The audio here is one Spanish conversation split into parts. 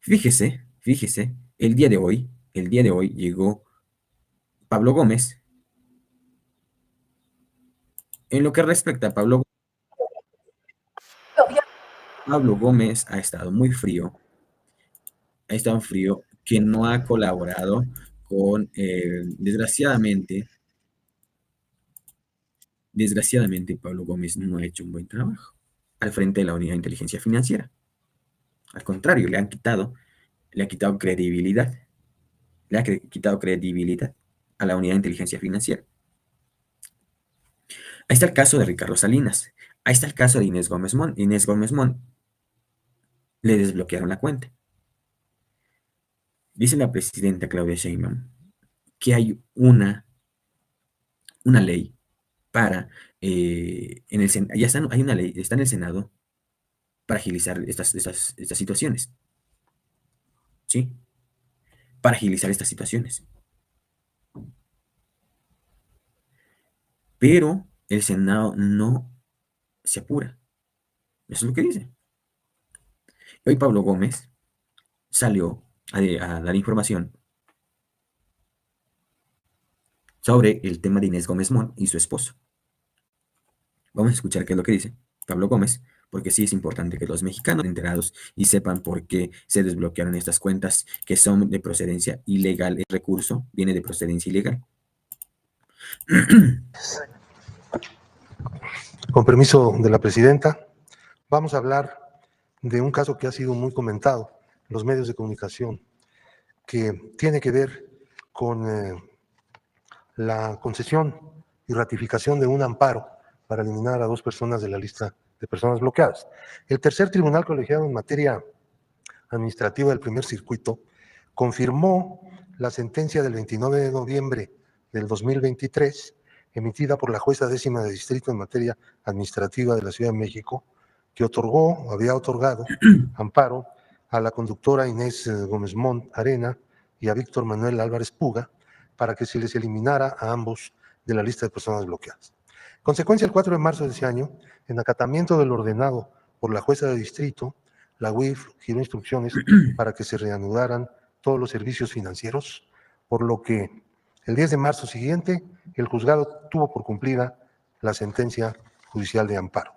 Fíjese, el día de hoy llegó Pablo Gómez. En lo que respecta a Pablo Gómez ha estado frío, que no ha colaborado con, desgraciadamente Pablo Gómez no ha hecho un buen trabajo al frente de la unidad de inteligencia financiera. Al contrario, le ha quitado credibilidad, quitado credibilidad a la unidad de inteligencia financiera. Ahí está el caso de Ricardo Salinas. Ahí está el caso de Inés Gómez Mont. Inés Gómez Mont le desbloquearon la cuenta. Dice la presidenta Claudia Sheinbaum que hay una ley para, hay una ley, está en el Senado para agilizar estas situaciones, ¿sí? Para agilizar estas situaciones. Pero el Senado no se apura. Eso es lo que dice. Hoy Pablo Gómez salió a dar información sobre el tema de Inés Gómez Mont y su esposo. Vamos a escuchar qué es lo que dice Pablo Gómez, porque sí es importante que los mexicanos estén enterados y sepan por qué se desbloquearon estas cuentas que son de procedencia ilegal. El recurso viene de procedencia ilegal. Con permiso de la presidenta, vamos a hablar de un caso que ha sido muy comentado en los medios de comunicación, que tiene que ver con la concesión y ratificación de un amparo para eliminar a 2 personas de la lista de personas bloqueadas. El tercer tribunal colegiado en materia administrativa del primer circuito confirmó la sentencia del 29 de noviembre del 2023, emitida por la jueza décima de distrito en materia administrativa de la Ciudad de México, que había otorgado amparo a la conductora Inés Gómez Mont Arena y a Víctor Manuel Álvarez Puga para que se les eliminara a ambos de la lista de personas bloqueadas. Consecuencia, el 4 de marzo de ese año, en acatamiento del ordenado por la jueza de distrito, la UIF giró instrucciones para que se reanudaran todos los servicios financieros, por lo que el 10 de marzo siguiente el juzgado tuvo por cumplida la sentencia judicial de amparo.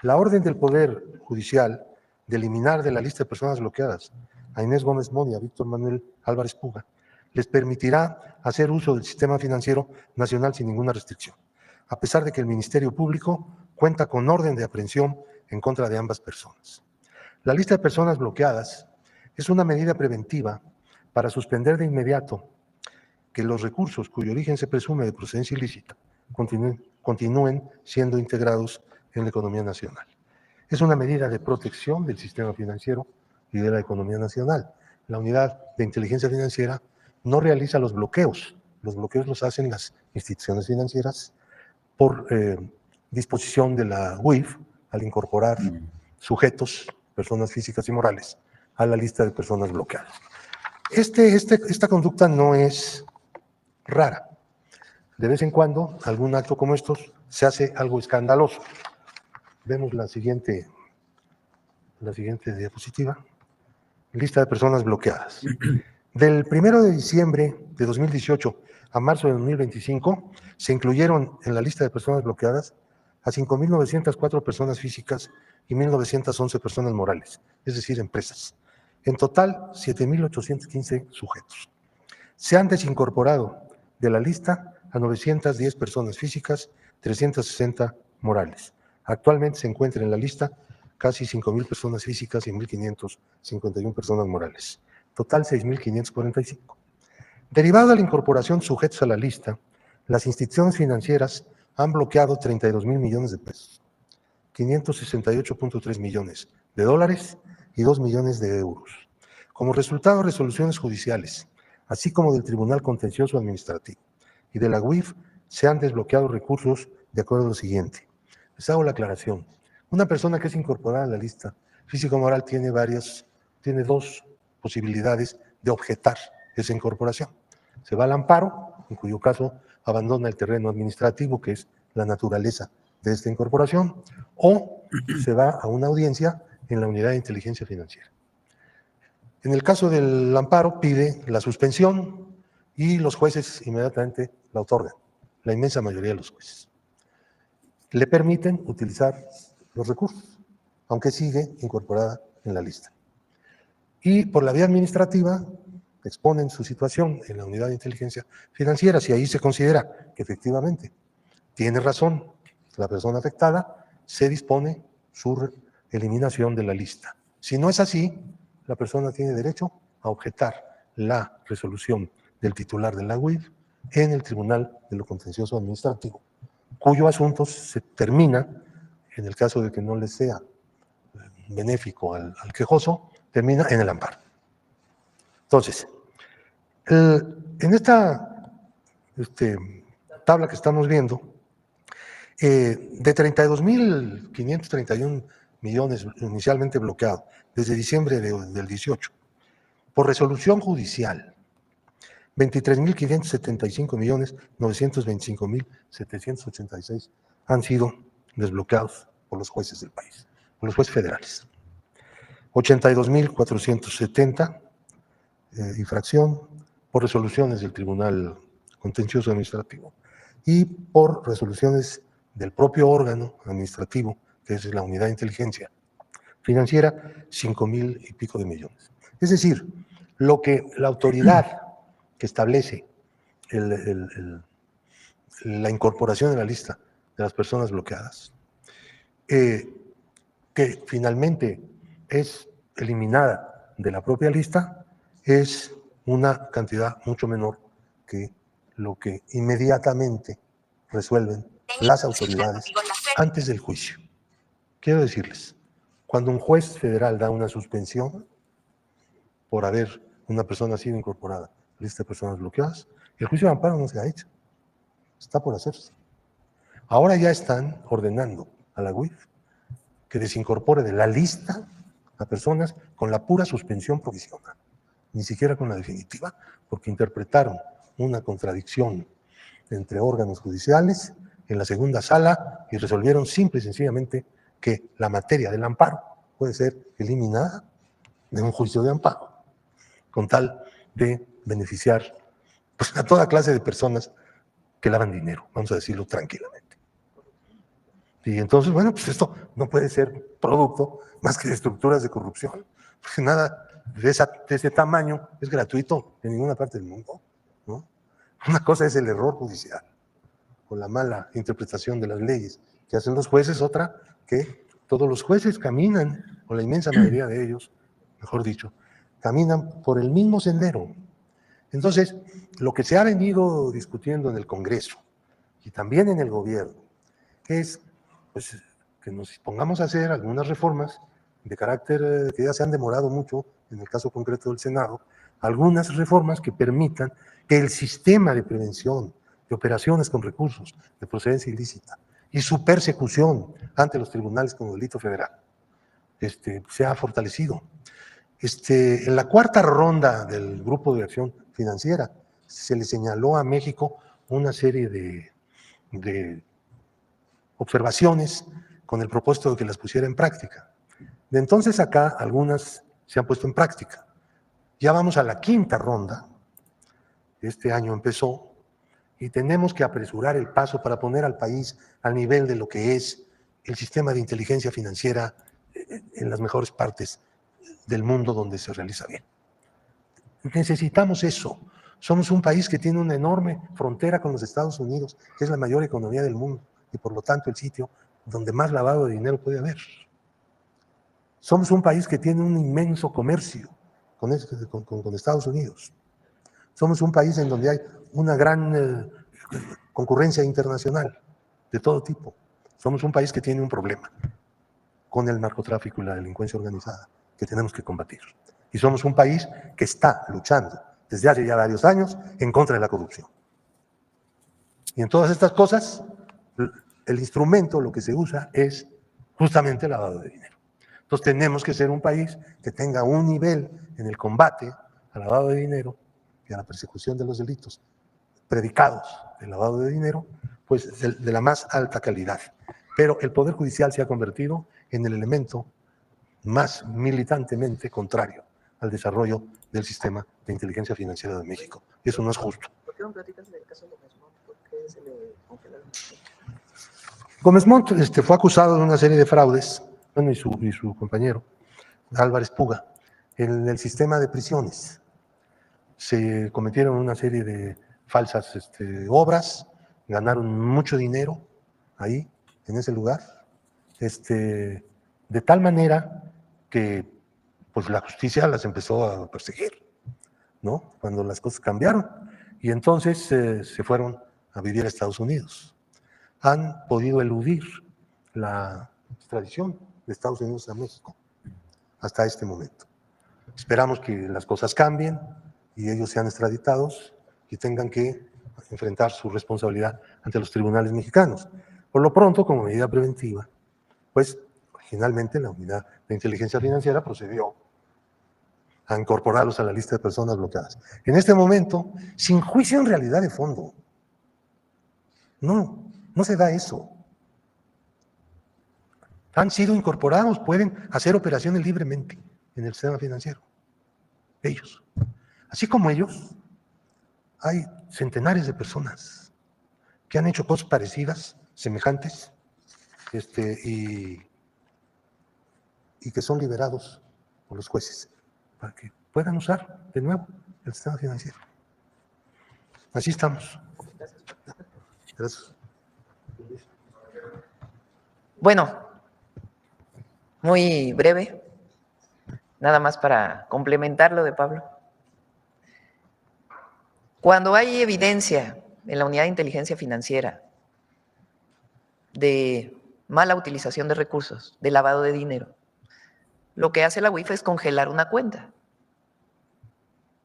La orden del Poder Judicial de eliminar de la lista de personas bloqueadas a Inés Gómez Mont y a Víctor Manuel Álvarez Puga les permitirá hacer uso del sistema financiero nacional sin ninguna restricción, a pesar de que el Ministerio Público cuenta con orden de aprehensión en contra de ambas personas. La lista de personas bloqueadas es una medida preventiva para suspender de inmediato que los recursos cuyo origen se presume de procedencia ilícita continúen siendo integrados en la economía nacional. Es una medida de protección del sistema financiero y de la economía nacional. La unidad de inteligencia financiera no realiza los bloqueos los hacen las instituciones financieras por disposición de la UIF al incorporar sujetos, personas físicas y morales, a la lista de personas bloqueadas. Esta conducta no es rara. De vez en cuando, algún acto como estos se hace algo escandaloso. Vemos la siguiente diapositiva. Lista de personas bloqueadas. Del 1 de diciembre de 2018 a marzo de 2025, se incluyeron en la lista de personas bloqueadas a 5.904 personas físicas y 1.911 personas morales, es decir, empresas. En total, 7.815 sujetos. Se han desincorporado de la lista a 910 personas físicas, 360 morales. Actualmente se encuentran en la lista casi 5.000 personas físicas y 1.551 personas morales. Total 6.545. Derivado de la incorporación sujetos a la lista, las instituciones financieras han bloqueado 32.000 millones de pesos, 568.3 millones de dólares y 2 millones de euros. Como resultado, resoluciones judiciales, así como del Tribunal Contencioso Administrativo y de la UIF, se han desbloqueado recursos de acuerdo a lo siguiente. Les hago la aclaración. Una persona que es incorporada a la lista físico-moral tiene 2 posibilidades de objetar esa incorporación. Se va al amparo, en cuyo caso abandona el terreno administrativo, que es la naturaleza de esta incorporación, o se va a una audiencia en la unidad de inteligencia financiera. En el caso del amparo pide la suspensión y los jueces inmediatamente la otorgan, la inmensa mayoría de los jueces. Le permiten utilizar los recursos, aunque sigue incorporada en la lista. Y por la vía administrativa exponen su situación en la unidad de inteligencia financiera, si ahí se considera que efectivamente tiene razón la persona afectada, se dispone su eliminación de la lista. Si no es así, la persona tiene derecho a objetar la resolución del titular de la UIF en el Tribunal de lo Contencioso Administrativo, cuyo asunto se termina, en el caso de que no le sea benéfico al quejoso, termina en el amparo. Entonces, en esta tabla que estamos viendo, de 32.531 millones inicialmente bloqueados desde diciembre del 18, por resolución judicial, 23.575.925.786 han sido desbloqueados por los jueces del país, por los jueces federales. 82.470 infracción por resoluciones del Tribunal Contencioso Administrativo y por resoluciones del propio órgano administrativo, que es la Unidad de Inteligencia Financiera, 5,000 y pico de millones. Es decir, lo que la autoridad que establece la incorporación en la lista de las personas bloqueadas, que finalmente es eliminada de la propia lista, es una cantidad mucho menor que lo que inmediatamente resuelven las autoridades antes del juicio. Quiero decirles, cuando un juez federal da una suspensión por haber una persona sido incorporada a la lista de personas bloqueadas, el juicio de amparo no se ha hecho, está por hacerse. Ahora ya están ordenando a la UIF que desincorpore de la lista a personas con la pura suspensión provisional, ni siquiera con la definitiva, porque interpretaron una contradicción entre órganos judiciales en la segunda sala y resolvieron simple y sencillamente que la materia del amparo puede ser eliminada de un juicio de amparo, con tal de beneficiar pues, a toda clase de personas que lavan dinero, vamos a decirlo tranquilamente. Y entonces, bueno, pues esto no puede ser producto más que de estructuras de corrupción, porque nada de ese tamaño es gratuito en ninguna parte del mundo, ¿no? Una cosa es el error judicial o la mala interpretación de las leyes que hacen los jueces, otra que todos los jueces caminan, o la inmensa mayoría de ellos, mejor dicho, caminan por el mismo sendero. Entonces, lo que se ha venido discutiendo en el Congreso y también en el gobierno es pues, que nos pongamos a hacer algunas reformas de carácter que ya se han demorado mucho, en el caso concreto del Senado, algunas reformas que permitan que el sistema de prevención de operaciones con recursos de procedencia ilícita y su persecución ante los tribunales como delito federal se ha fortalecido. En la cuarta ronda del Grupo de Acción Financiera se le señaló a México una serie de observaciones con el propósito de que las pusiera en práctica. De entonces acá, algunas se han puesto en práctica. Ya vamos a la quinta ronda, este año empezó, y tenemos que apresurar el paso para poner al país al nivel de lo que es el sistema de inteligencia financiera en las mejores partes del mundo donde se realiza bien. Necesitamos eso. Somos un país que tiene una enorme frontera con los Estados Unidos, que es la mayor economía del mundo y por lo tanto el sitio donde más lavado de dinero puede haber. Somos un país que tiene un inmenso comercio con Estados Unidos. Somos un país en donde hay una gran concurrencia internacional de todo tipo. Somos un país que tiene un problema con el narcotráfico y la delincuencia organizada que tenemos que combatir. Y somos un país que está luchando desde hace ya varios años en contra de la corrupción. Y en todas estas cosas, el instrumento, lo que se usa es justamente el lavado de dinero. Entonces tenemos que ser un país que tenga un nivel en el combate al lavado de dinero y a la persecución de los delitos predicados del lavado de dinero, pues de la más alta calidad. Pero el Poder Judicial se ha convertido en el elemento más militantemente contrario al desarrollo del sistema de inteligencia financiera de México. Y eso no es justo. ¿Por qué no platicas del caso de Gómez Montt? ¿Por qué se le congelaron? Gómez Montt fue acusado de una serie de fraudes, bueno, y su compañero, Álvarez Puga, en el sistema de prisiones. Se cometieron una serie de falsas obras, ganaron mucho dinero ahí, en ese lugar, de tal manera que pues la justicia las empezó a perseguir, ¿no? Cuando las cosas cambiaron. Y entonces se fueron a vivir a Estados Unidos. Han podido eludir la extradición de Estados Unidos a México hasta este momento. Esperamos que las cosas cambien y ellos sean extraditados y tengan que enfrentar su responsabilidad ante los tribunales mexicanos. Por lo pronto, como medida preventiva, pues originalmente la Unidad de Inteligencia Financiera procedió a incorporarlos a la lista de personas bloqueadas. En este momento, sin juicio en realidad de fondo. No se da eso. Han sido incorporados, pueden hacer operaciones libremente en el sistema financiero. Ellos. Así como ellos, hay centenares de personas que han hecho cosas parecidas, semejantes, y que son liberados por los jueces para que puedan usar de nuevo el sistema financiero. Así estamos. Gracias. Bueno, muy breve, nada más para complementar lo de Pablo. Cuando hay evidencia en la unidad de inteligencia financiera de mala utilización de recursos, de lavado de dinero, lo que hace la UIF es congelar una cuenta.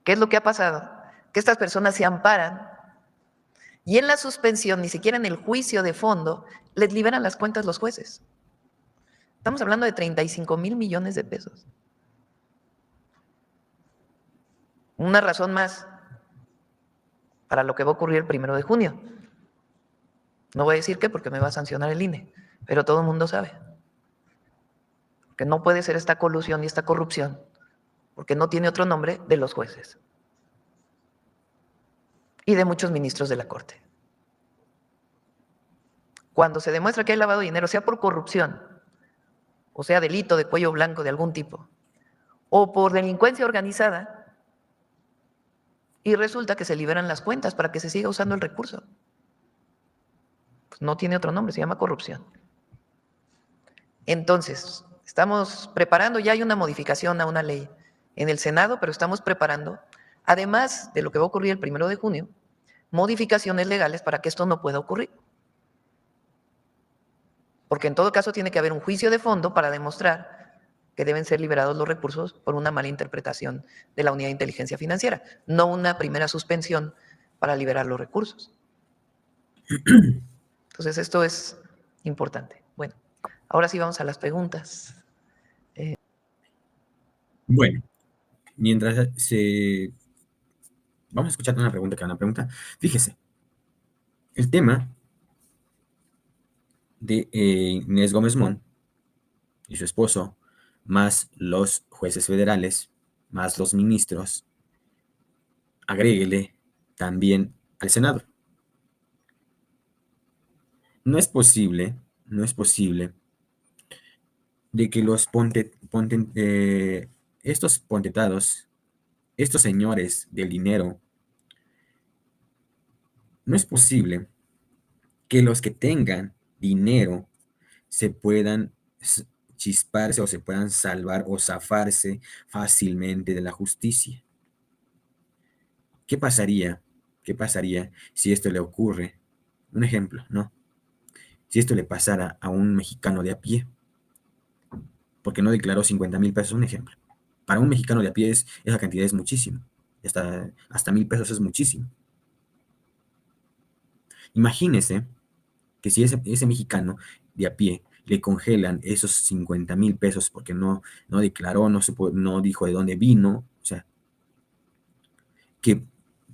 ¿Qué es lo que ha pasado? Que estas personas se amparan y en la suspensión, ni siquiera en el juicio de fondo, les liberan las cuentas los jueces. Estamos hablando de 35,000 millones de pesos. Una razón más para lo que va a ocurrir el 1 de junio. No voy a decir qué porque me va a sancionar el INE, pero todo el mundo sabe que no puede ser esta colusión y esta corrupción, porque no tiene otro nombre, de los jueces y de muchos ministros de la Corte. Cuando se demuestra que hay lavado de dinero, sea por corrupción, o sea delito de cuello blanco de algún tipo, o por delincuencia organizada, y resulta que se liberan las cuentas para que se siga usando el recurso. Pues no tiene otro nombre, se llama corrupción. Entonces, estamos preparando, ya hay una modificación a una ley en el Senado, pero estamos preparando, además de lo que va a ocurrir el 1 de junio, modificaciones legales para que esto no pueda ocurrir. Porque en todo caso tiene que haber un juicio de fondo para demostrar que deben ser liberados los recursos por una mala interpretación de la unidad de inteligencia financiera, no una primera suspensión para liberar los recursos. Entonces esto es importante. Bueno, ahora sí vamos a las preguntas. Bueno, mientras vamos a escuchar una pregunta que van a preguntar. Fíjese, el tema de Inés Gómez Montt y su esposo, más los jueces federales, más los ministros, agréguele también al Senado. No es posible de que estos pontetados, estos señores del dinero, no es posible que los que tengan dinero se puedan chisparse o se puedan salvar o zafarse fácilmente de la justicia. ¿Qué pasaría? ¿Qué pasaría si esto le ocurre? Un ejemplo, ¿no? Si esto le pasara a un mexicano de a pie, porque no declaró 50,000 pesos, un ejemplo. Para un mexicano de a pie esa cantidad es muchísimo. Hasta 1,000 pesos es muchísimo. Imagínese que si ese mexicano de a pie le congelan esos 50,000 pesos porque no declaró, no dijo de dónde vino, o sea, que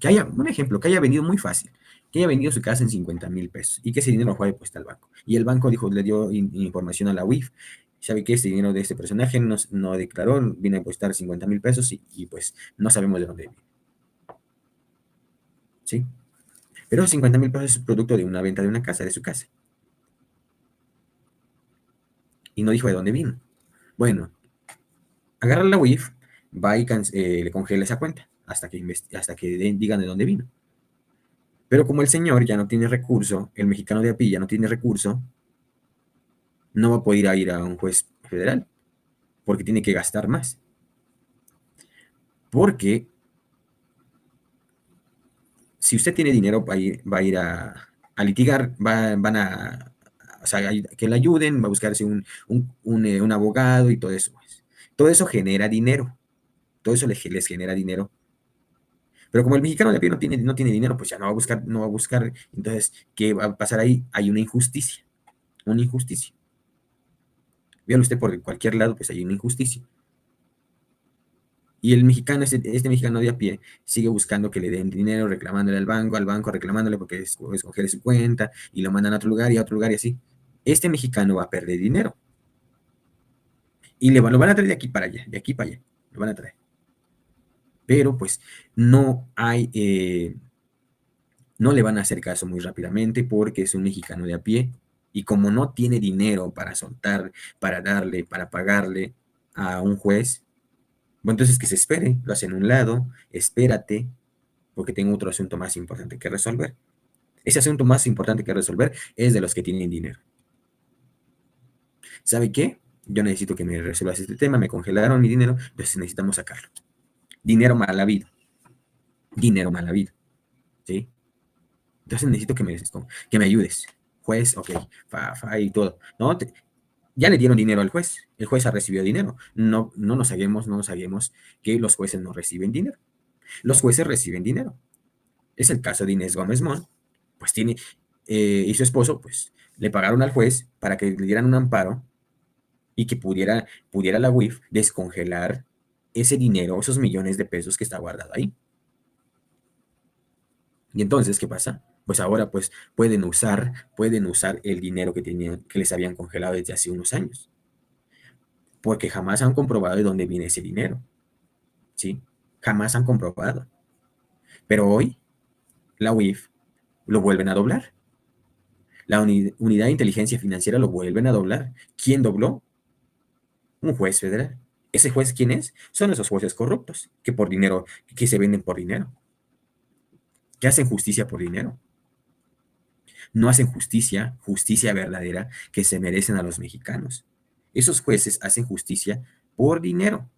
haya, un ejemplo, que haya vendido muy fácil, que haya vendido su casa en 50,000 pesos y que ese dinero lo fue puesto al banco. Y el banco le dio información a la UIF ¿Sabe qué? Este dinero de este personaje no declaró, viene a costar 50,000 pesos y pues no sabemos de dónde viene. ¿Sí? Pero 50,000 pesos es producto de una venta de una casa, de su casa. Y no dijo de dónde vino. Bueno, agarra la UIF, va y le congela esa cuenta hasta que digan de dónde vino. Pero como el señor ya no tiene recurso, el mexicano de a pie ya no tiene recurso, no va a poder ir a un juez federal porque tiene que gastar más. Porque si usted tiene dinero, va a ir a litigar, o sea, que le ayuden, va a buscarse un abogado y todo eso. Pues. Todo eso genera dinero. Todo eso les genera dinero. Pero como el mexicano de a pie no tiene dinero, pues ya no va a buscar, no va a buscar. Entonces, ¿qué va a pasar ahí? Hay una injusticia. Una injusticia. Véalo usted por cualquier lado, pues hay una injusticia. Y el mexicano, este mexicano de a pie, sigue buscando que le den dinero, reclamándole al banco reclamándole porque escoger su cuenta y lo mandan a otro lugar y a otro lugar y así. Este mexicano va a perder dinero. Y lo van a traer de aquí para allá, de aquí para allá. Lo van a traer. Pero pues no hay, no le van a hacer caso muy rápidamente porque es un mexicano de a pie. Y como no tiene dinero para soltar, para darle, para pagarle a un juez, bueno, entonces que se espere, lo hacen a un lado, espérate, porque tengo otro asunto más importante que resolver. Ese asunto más importante que resolver es de los que tienen dinero. ¿Sabe qué? Yo necesito que me resuelvas este tema, me congelaron mi dinero, entonces necesitamos sacarlo. Dinero mal habido. Dinero mal habido. ¿Sí? Entonces necesito que me ayudes. Juez, ok, y todo. ¿No? Ya le dieron dinero al juez. El juez ha recibido dinero. No nos haguemos que los jueces no reciben dinero. Los jueces reciben dinero. Es el caso de Inés Gómez Mont, pues tiene, y su esposo, pues le pagaron al juez para que le dieran un amparo y que pudiera la UIF descongelar ese dinero, esos millones de pesos que está guardado ahí. Y entonces, ¿qué pasa? Pues ahora pues pueden usar el dinero que les habían congelado desde hace unos años, porque jamás han comprobado de dónde viene ese dinero, ¿sí? Jamás han comprobado. Pero hoy la UIF lo vuelven a doblar. La unidad de inteligencia financiera lo vuelven a doblar. ¿Quién dobló? Un juez federal. ¿Ese juez quién es? Son esos jueces corruptos que por dinero, que se venden por dinero, que hacen justicia por dinero. No hacen justicia verdadera que se merecen a los mexicanos. Esos jueces hacen justicia por dinero.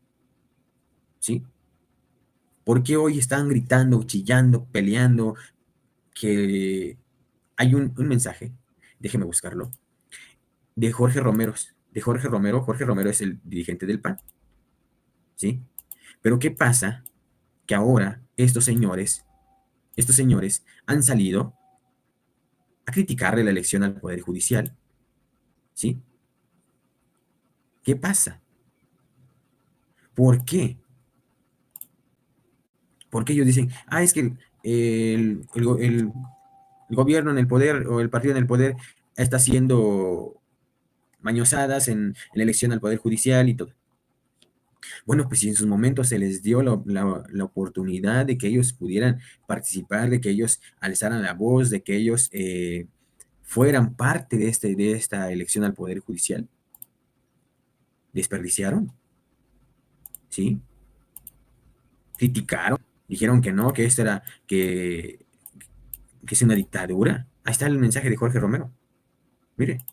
¿Sí? Porque hoy están gritando, chillando, peleando, que hay un mensaje, déjeme buscarlo, de Jorge Romero. Jorge Romero es el dirigente del PAN. ¿Sí? Pero ¿qué pasa? Que ahora estos señores han salido a criticarle la elección al Poder Judicial. ¿Sí? ¿Qué pasa? ¿Por qué? Porque ellos dicen, es que el gobierno en el poder o el partido en el poder está haciendo mañosadas en la elección al Poder Judicial y todo. Bueno, pues si en sus momentos se les dio la oportunidad de que ellos pudieran participar, de que ellos alzaran la voz, de que ellos fueran parte de esta elección al Poder Judicial, desperdiciaron, ¿sí? Criticaron, dijeron que no, que esto era, que es una dictadura. Ahí está el mensaje de Jorge Romero. Mire,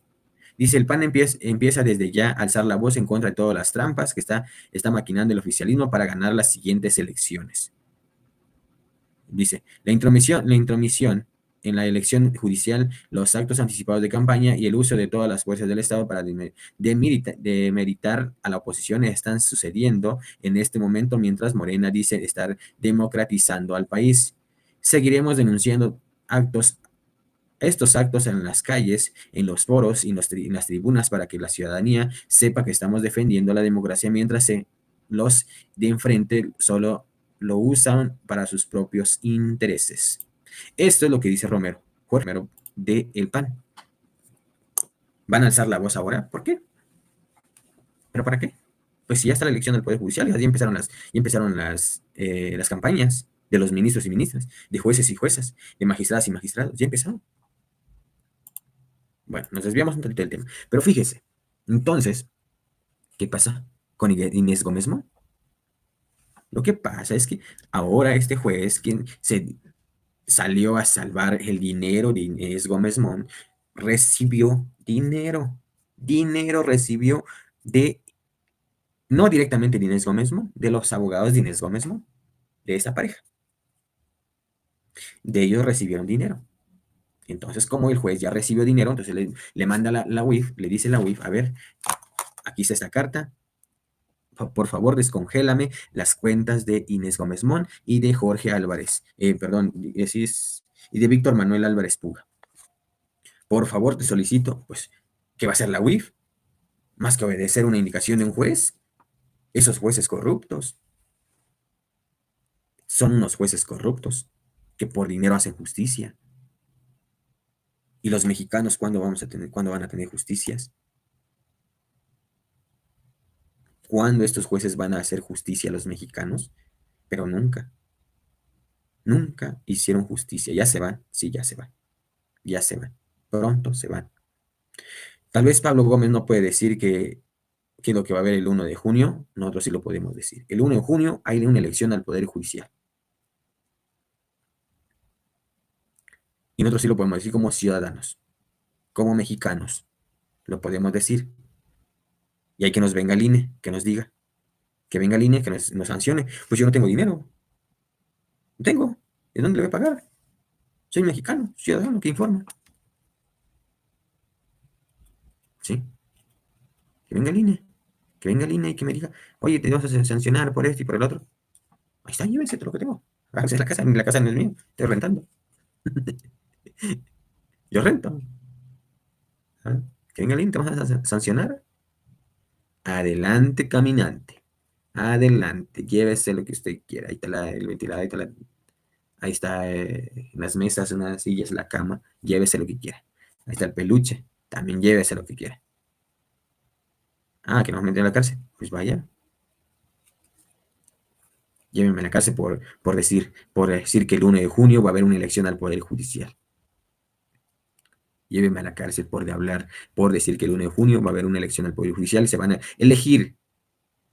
dice, el PAN empieza desde ya a alzar la voz en contra de todas las trampas que está maquinando el oficialismo para ganar las siguientes elecciones. Dice, la intromisión en la elección judicial, los actos anticipados de campaña y el uso de todas las fuerzas del Estado para demeritar a la oposición están sucediendo en este momento mientras Morena dice estar democratizando al país. Seguiremos denunciando estos actos en las calles, en los foros y en las tribunas para que la ciudadanía sepa que estamos defendiendo la democracia mientras los de enfrente solo lo usan para sus propios intereses. Esto es lo que dice Jorge Romero de El PAN. ¿Van a alzar la voz ahora? ¿Por qué? ¿Pero para qué? Pues si ya está la elección del Poder Judicial, ya empezaron las campañas de los ministros y ministras, de jueces y juezas, de magistradas y magistrados, ya empezaron. Bueno, nos desviamos un poquito del tema. Pero fíjese, entonces, ¿qué pasa con Inés Gómez Mont? Lo que pasa es que ahora este juez, quien se salió a salvar el dinero de Inés Gómez Mont, recibió dinero. Dinero recibió de, no directamente de Inés Gómez Mont, de los abogados de Inés Gómez Mont, de esta pareja. De ellos recibieron dinero. Entonces, como el juez ya recibió dinero, entonces le manda la UIF, le dice la UIF, a ver, aquí está esta carta, por favor, descongélame las cuentas de Inés Gómez Mont y de Jorge Álvarez, perdón, y de Víctor Manuel Álvarez Puga. Por favor, te solicito, pues, ¿qué va a hacer la UIF? Más que obedecer una indicación de un juez. Esos jueces corruptos son unos jueces corruptos que por dinero hacen justicia. ¿Y los mexicanos cuándo van a tener justicias? ¿Cuándo estos jueces van a hacer justicia a los mexicanos? Pero nunca, nunca hicieron justicia. Ya se van, sí, ya se van, ya se van. Pronto se van. Tal vez Pablo Gómez no puede decir que lo que va a haber el 1 de junio, nosotros sí lo podemos decir. El 1 de junio hay una elección al Poder Judicial. Y nosotros sí lo podemos decir como ciudadanos, como mexicanos. Lo podemos decir. Y hay que nos venga el INE, que nos diga. Que venga el INE, que nos sancione. Pues yo no tengo dinero. No tengo. ¿De dónde le voy a pagar? Soy mexicano, ciudadano, que informa. ¿Sí? Que venga el INE. Que venga el INE y que me diga, oye, te vas a sancionar por esto y por el otro. Ahí está, llévense todo lo que tengo. Háganse la casa no es mía, estoy rentando. Yo rento. ¿Ah? Que venga el INE, te vas a sancionar. Adelante, caminante. Adelante, llévese lo que usted quiera. Ahí está el ventilador, ahí está las mesas, unas sillas, la cama. Llévese lo que quiera. Ahí está el peluche. También llévese lo que quiera. Ah, que nos meten a la cárcel. Pues vaya. Llévenme a la cárcel por decir que el 1 de junio va a haber una elección al Poder Judicial. Llévenme a la cárcel por decir que el 1 de junio va a haber una elección al Poder Judicial y se van a elegir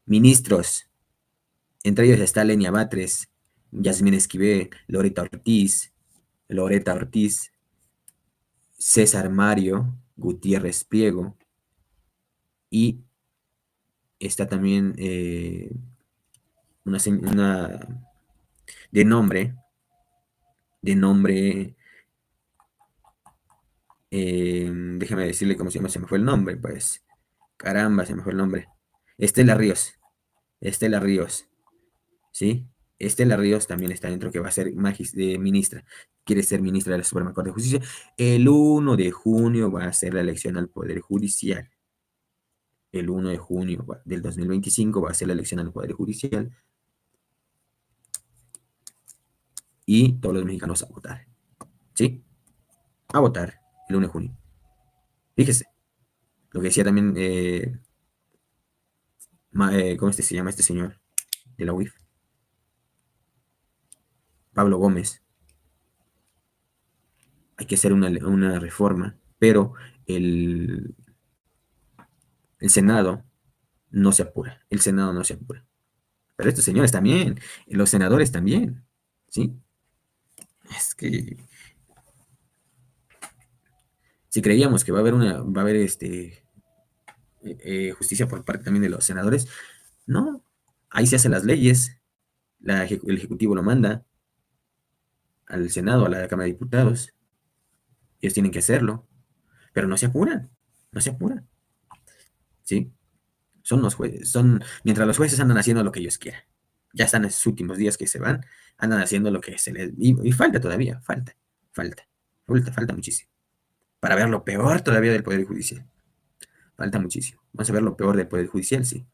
ministros. Entre ellos está Lenia Batres, Yasmín Esquivel, Loreta Ortiz, César Mario Gutiérrez Priego, y está también una de nombre, déjame decirle cómo se llama, se me fue el nombre, pues, caramba, se me fue el nombre. Estela Ríos, ¿sí? Estela Ríos también está dentro, que va a ser ministra, quiere ser ministra de la Suprema Corte de Justicia. El 1 de junio va a ser la elección al Poder Judicial. El 1 de junio del 2025 va a ser la elección al Poder Judicial. Y todos los mexicanos a votar, ¿sí? A votar el 1 de junio. Fíjese, lo que decía también, ¿cómo se llama este señor de la UIF? Pablo Gómez. Hay que hacer una reforma, pero el Senado no se apura. El Senado no se apura. Pero estos señores también, los senadores también, ¿sí? Es que si creíamos que va a haber justicia por parte también de los senadores, no, ahí se hacen las leyes, el Ejecutivo lo manda al Senado, a la Cámara de Diputados, ellos tienen que hacerlo, pero no se apuran, no se apuran, ¿sí? Son los jueces, mientras los jueces andan haciendo lo que ellos quieran, ya están en sus últimos días que se van, andan haciendo lo que se les... Y falta todavía, falta muchísimo. Para ver lo peor todavía del Poder Judicial. Falta muchísimo. Vamos a ver lo peor del Poder Judicial, sí.